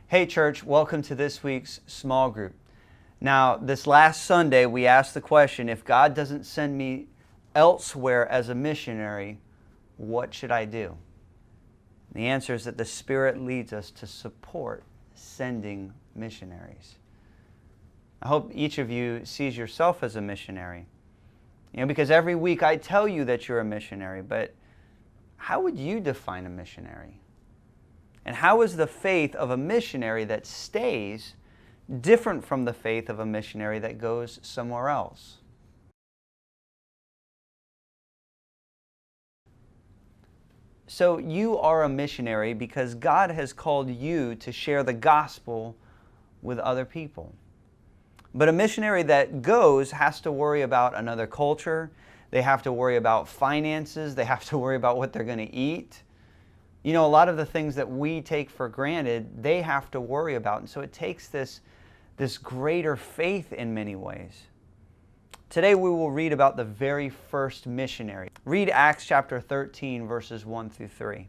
Hey church, welcome to this week's small group. Now, this last Sunday we asked the question, if God doesn't send me elsewhere as a missionary, what should I do? The answer is that the Spirit leads us to support sending missionaries. I hope each of you sees yourself as a missionary. Because every week I tell you that you're a missionary, but how would you define a missionary? And how is the faith of a missionary that stays different from the faith of a missionary that goes somewhere else? So you are a missionary because God has called you to share the gospel with other people. But a missionary that goes has to worry about another culture. They have to worry about finances. They have to worry about what they're going to eat. A lot of the things that we take for granted, they have to worry about. And so it takes this greater faith in many ways. Today we will read about the very first missionary. Read Acts chapter 13, verses 1 through 3.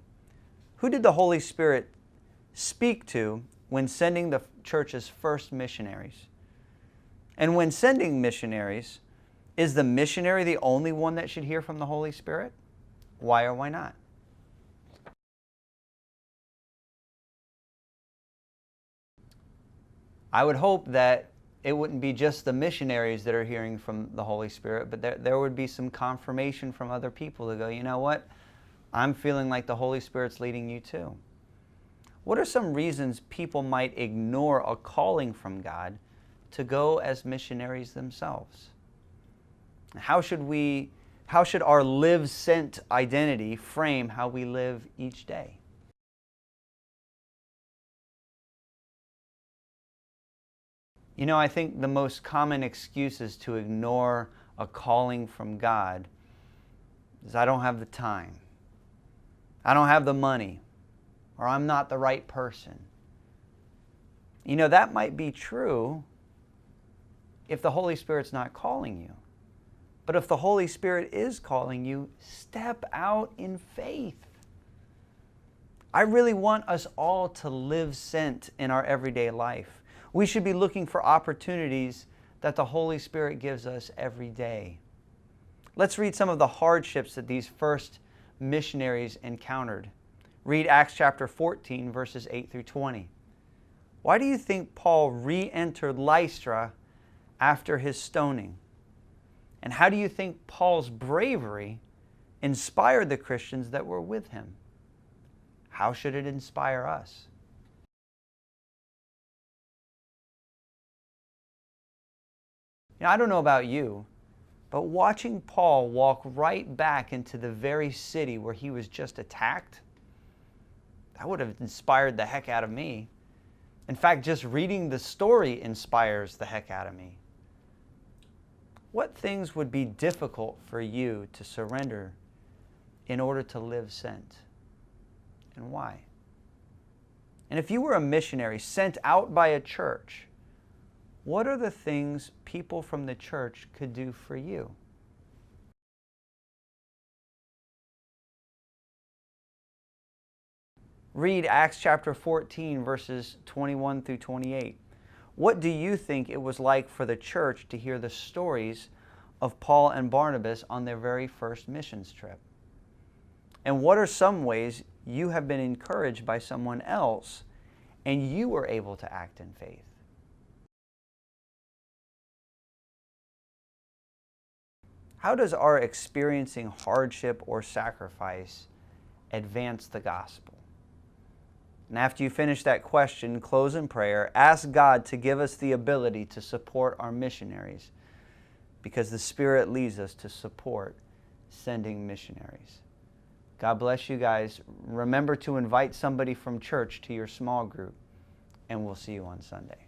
Who did the Holy Spirit speak to when sending the church's first missionaries? And when sending missionaries, is the missionary the only one that should hear from the Holy Spirit? Why or why not? I would hope that it wouldn't be just the missionaries that are hearing from the Holy Spirit, but there would be some confirmation from other people to go, you know what? I'm feeling like the Holy Spirit's leading you too. What are some reasons people might ignore a calling from God to go as missionaries themselves? How should our live sent identity frame how we live each day? I think the most common excuses to ignore a calling from God is I don't have the time, I don't have the money, or I'm not the right person. That might be true if the Holy Spirit's not calling you. But if the Holy Spirit is calling you, step out in faith. I really want us all to live sent in our everyday life. We should be looking for opportunities that the Holy Spirit gives us every day. Let's read some of the hardships that these first missionaries encountered. Read Acts chapter 14, verses 8 through 20. Why do you think Paul re-entered Lystra after his stoning? And how do you think Paul's bravery inspired the Christians that were with him? How should it inspire us? I don't know about you, but watching Paul walk right back into the very city where he was just attacked, that would have inspired the heck out of me. In fact, just reading the story inspires the heck out of me. What things would be difficult for you to surrender in order to live sent? And why? And if you were a missionary sent out by a church, what are the things people from the church could do for you? Read Acts chapter 14, verses 21 through 28. What do you think it was like for the church to hear the stories of Paul and Barnabas on their very first missions trip? And what are some ways you have been encouraged by someone else and you were able to act in faith? How does our experiencing hardship or sacrifice advance the gospel? And after you finish that question, close in prayer. Ask God to give us the ability to support our missionaries, because the Spirit leads us to support sending missionaries. God bless you guys. Remember to invite somebody from church to your small group, and we'll see you on Sunday.